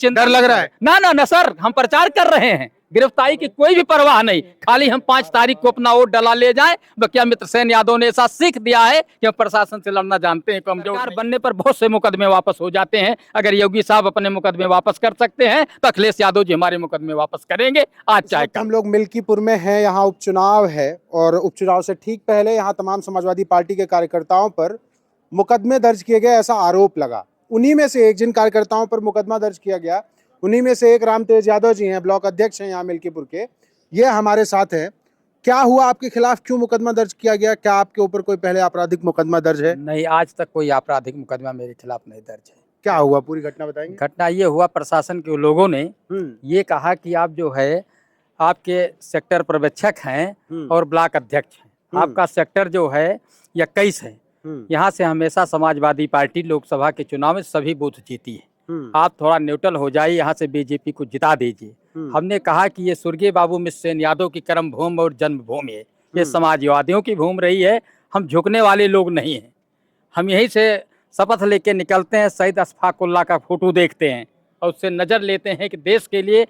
चिंता डर लग रहा है? ना सर, हम प्रचार कर रहे हैं, गिरफ्तारी की कोई भी परवाह नहीं, खाली हम 5 तारीख को अपना वोट डला ले जाएं। बकिया मित्रसेन यादव ने ऐसा सीख दिया है कि हम प्रशासन से लड़ना जानते हैं, कमजोर सरकार बनने पर बहुत से मुकदमे वापस हो जाते हैं। अगर योगी साहब अपने मुकदमे वापस कर सकते हैं तो अखिलेश यादव जी हमारे मुकदमे वापस करेंगे, आज चाहे कल। हम लोग मिल्कीपुर में हैं, यहाँ उपचुनाव है और उपचुनाव से ठीक पहले यहाँ तमाम समाजवादी पार्टी के कार्यकर्ताओं पर मुकदमे दर्ज किए गए, ऐसा आरोप लगा। उन्हीं में से एक जिन कार्यकर्ताओं पर मुकदमा दर्ज किया गया, उन्हीं में से एक रामतेज यादव जी हैं, ब्लॉक अध्यक्ष हैं यहाँ मिल्कीपुर के। ये हमारे साथ हैं। क्या हुआ आपके खिलाफ, क्यों मुकदमा दर्ज किया गया? क्या आपके ऊपर कोई पहले आपराधिक मुकदमा दर्ज है? नहीं, आज तक कोई आपराधिक मुकदमा मेरे खिलाफ नहीं दर्ज है। क्या हुआ, पूरी घटना बताएंगे? घटना ये हुआ, प्रशासन के लोगों ने ये कहा कि आप जो है आपके सेक्टर पर्यवेक्षक हैं और ब्लॉक अध्यक्ष हैं, आपका सेक्टर जो है 21 है, यहाँ से हमेशा समाजवादी पार्टी लोकसभा के चुनाव में सभी बूथ जीती है, आप थोड़ा न्यूट्रल हो जाइए, यहाँ से बीजेपी को जिता दीजिए। हमने कहा कि ये स्वर्गीय बाबू मित्रसेन यादव की कर्म भूमि और जन्मभूमि है, ये समाजवादियों की भूमि रही है, हम झुकने वाले लोग नहीं हैं। हम यहीं से शपथ लेके निकलते हैं, शहीद अशफाकुल्लाह का फोटो देखते हैं और उससे नज़र लेते हैं कि देश के लिए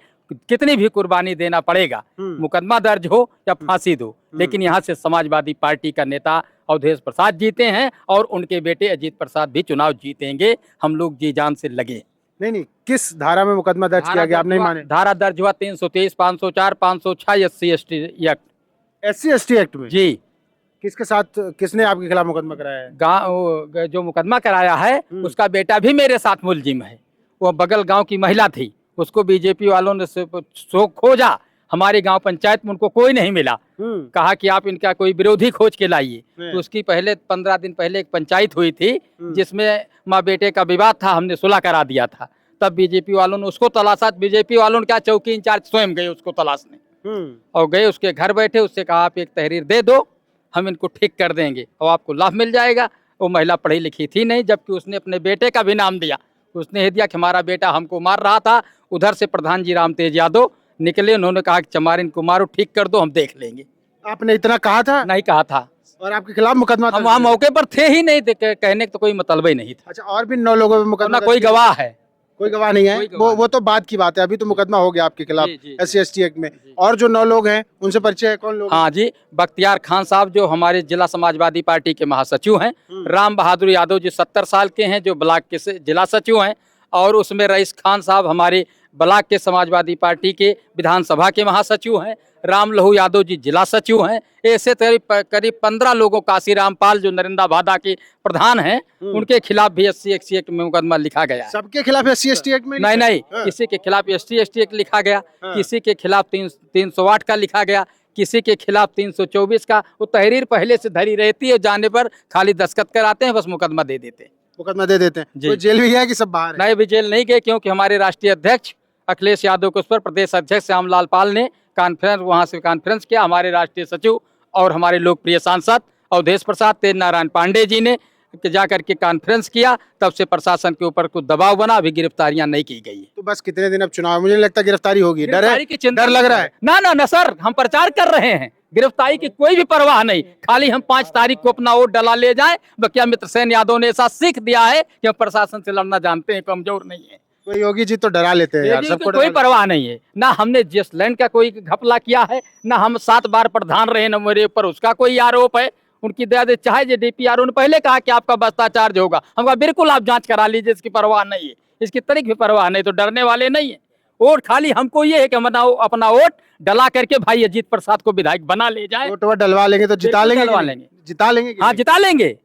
कितनी भी कुर्बानी देना पड़ेगा, मुकदमा दर्ज हो या फांसी दो, लेकिन यहाँ से समाजवादी पार्टी का नेता अवधेश प्रसाद जीते हैं और उनके बेटे अजीत प्रसाद भी चुनाव जीतेंगे। हम लोग जी जान से लगे। नहीं, किस धारा में मुकदमा दर्ज किया गया, आप नहीं माने? धारा दर्ज हुआ 323, 504, 506 SC/ST एक्ट। SC/ST एक्ट में जी। किसके साथ, किसने आपके खिलाफ मुकदमा कराया है? गाँव जो मुकदमा कराया है उसका बेटा भी मेरे साथ मुलजिम है। वो बगल गांव की महिला थी, उसको बीजेपी वालों ने खोजा, हमारे गांव पंचायत में उनको कोई नहीं मिला। कहा कि आप इनका कोई विरोधी खोज के लाइए। तो उसकी पहले 15 दिन पहले एक पंचायत हुई थी जिसमें माँ बेटे का विवाद था, हमने सुलह करा दिया था। तब बीजेपी वालों ने उसको तलाशा, बीजेपी वालों ने क्या, चौकी इंचार्ज स्वयं गए उसको तलाशने और गए उसके घर बैठे, उससे कहा आप एक तहरीर दे दो, हम इनको ठीक कर देंगे और आपको लाभ मिल जाएगा। वो महिला पढ़ी लिखी थी नहीं, जबकि उसने अपने बेटे का भी नाम दिया। उसने ये दिया कि हमारा बेटा हमको मार रहा था। उधर से प्रधान जी रामतेज यादव निकले, उन्होंने कहा कि चमारिन को मारो, ठीक कर दो, हम देख लेंगे। आपने इतना कहा था? नहीं कहा था। और आपके खिलाफ मुकदमा? हम वहाँ मौके पर थे ही नहीं, कहने का तो कोई मतलब ही नहीं था। अच्छा, और भी 9 लोगों पे मुकदमा? कोई गवाह है? कोई गवाह नहीं है। वो तो बात की बात है, अभी तो मुकदमा हो गया आपके खिलाफ SC/ST एक्ट में। और जो 9 लोग हैं उनसे परिचय है, कौन लोग? हाँ जी, बख्तियार खान साहब जो हमारे जिला समाजवादी पार्टी के महासचिव हैं, राम बहादुर यादव जी 70 साल के हैं जो ब्लॉक के जिला सचिव हैं, और उसमें रईस खान साहब हमारे ब्लॉक के समाजवादी पार्टी के विधानसभा के महासचिव हैं, राम लहू यादव जी जिला सचिव हैं। ऐसे करीब 15 लोगों, काशीराम पाल जो नरेंद्र भादा के प्रधान हैं, उनके खिलाफ भी SC/ST एक्ट में मुकदमा लिखा गया है। सबके खिलाफ SC/ST एक्ट में? नहीं, किसी के खिलाफ SC/ST एक्ट लिखा गया, किसी के खिलाफ 308 का लिखा गया, किसी के खिलाफ 324 का। वो तहरीर पहले से धरी रहती है, जाने पर खाली दस्तखत कराते हैं, बस मुकदमा दे देते हैं। मुकदमा दे देते हैं। कोई जेल भी गया कि सब बाहर है? नहीं, भी जेल नहीं गए, क्योंकि हमारे राष्ट्रीय अध्यक्ष अखिलेश यादव के उस पर प्रदेश अध्यक्ष श्यामलाल पाल ने वहाँ से कॉन्फ्रेंस किया। हमारे राष्ट्रीय सचिव और हमारे लोकप्रिय सांसद अवधेश प्रसाद, तेज नारायण पांडे जी ने जा करके कॉन्फ्रेंस किया, तब से प्रशासन के ऊपर कुछ दबाव बना, अभी गिरफ्तारियां नहीं की गई है। तो बस कितने दिन अब चुनाव, मुझे नहीं लगता गिरफ्तारी होगी। डर है? डर लग रहा है? ना सर, हम प्रचार कर रहे हैं, गिरफ्तारी की कोई भी परवाह नहीं, खाली हम 5 तारीख को अपना वोट डला ले जाएं। बकिया मित्रसेन यादव ने ऐसा सीख दिया है कि हम प्रशासन से लड़ना जानते हैं, कमजोर नहीं है। कोई योगी जी तो डरा लेते हैं यार, सबको कोई परवाह नहीं है। ना हमने जिसलैंड का कोई घपला किया है, ना हम 7 बार प्रधान रहे, न मेरे ऊपर उसका कोई आरोप है। उनकी दया से चाहे जो DPRO ने पहले कहा कि आपका बस्ता चार्ज होगा, हम कहा बिल्कुल आप जांच करा लीजिए, इसकी परवाह नहीं है, इसकी तरीक भी परवाह नहीं, तो डरने वाले नहीं है। वोट खाली हमको ये है कि हम अपना वोट डला करके भाई अजीत प्रसाद को विधायक बना ले जाए। वोट डलवा लेंगे तो जिता लेंगे? जिता लेंगे? हाँ, जिता लेंगे,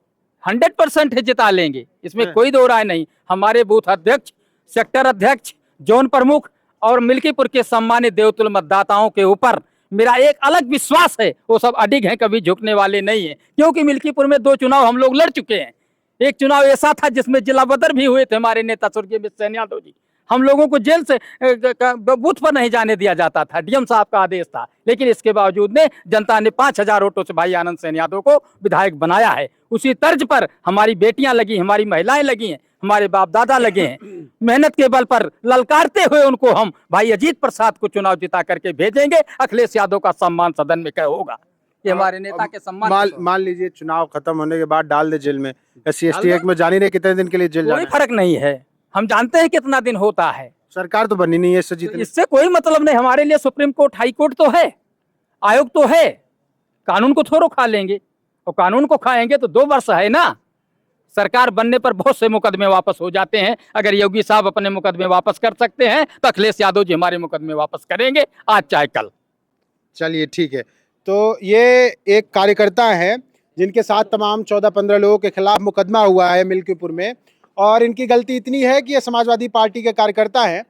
100% है, जिता लेंगे, इसमें कोई दो राय नहीं। हमारे बूथ अध्यक्ष, सेक्टर अध्यक्ष, जोन प्रमुख और मिल्कीपुर के सम्मानित देवतुल्य मतदाताओं के ऊपर मेरा एक अलग विश्वास है, वो सब अडिग हैं, कभी झुकने वाले नहीं हैं। क्योंकि मिल्कीपुर में 2 चुनाव हम लोग लड़ चुके हैं। एक चुनाव ऐसा था जिसमें जिला बदर भी हुए थे हमारे नेता स्वर्गीय मित्रसेन यादव जी। हम लोगों को जेल से बूथ पर नहीं जाने दिया जाता था, DM साहब का आदेश था, लेकिन इसके बावजूद ने जनता ने 5000 वोटों से भाई आनंद सेन यादव को विधायक बनाया है। उसी तर्ज पर हमारी बेटियां लगी, हमारी महिलाएं लगी हैं, हमारे बाप दादा लगे हैं। मेहनत के बल पर ललकारते हुए उनको हम भाई अजीत प्रसाद को चुनाव जिता करके भेजेंगे। अखिलेश यादव का सम्मान सदन में क्या होगा, ये हमारे नेता के सम्मान। मान लीजिए चुनाव खत्म होने के बाद डाल दे जेल में, SC/ST एक्ट में जानी रहे कितने दिन के लिए जेल जाना? कोई फर्क नहीं है, हम जानते हैं कितना दिन होता है, सरकार तो बनी नहीं है इससे तो जीतने। इससे कोई मतलब नहीं, हमारे लिए सुप्रीम कोर्ट, हाई कोर्ट तो है, आयोग तो है, कानून को थोड़ो खा लेंगे, और कानून को खाएंगे तो 2 वर्ष है ना। सरकार बनने पर बहुत से मुकदमे वापस हो जाते हैं। अगर योगी साहब अपने मुकदमे वापस कर सकते हैं तो अखिलेश यादव जी हमारे मुकदमे वापस करेंगे, आज चाहे कल। चलिए ठीक है। तो ये एक कार्यकर्ता है जिनके साथ तमाम 14-15 लोगों के खिलाफ मुकदमा हुआ है मिल्कीपुर में, और इनकी गलती इतनी है कि ये समाजवादी पार्टी के कार्यकर्ता हैं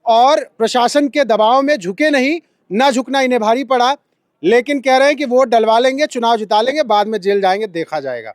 और प्रशासन के दबाव में झुके नहीं, ना झुकना इन्हें भारी पड़ा, लेकिन कह रहे हैं कि वोट डलवा लेंगे, चुनाव जिता लेंगे, बाद में जेल जाएंगे, देखा जाएगा।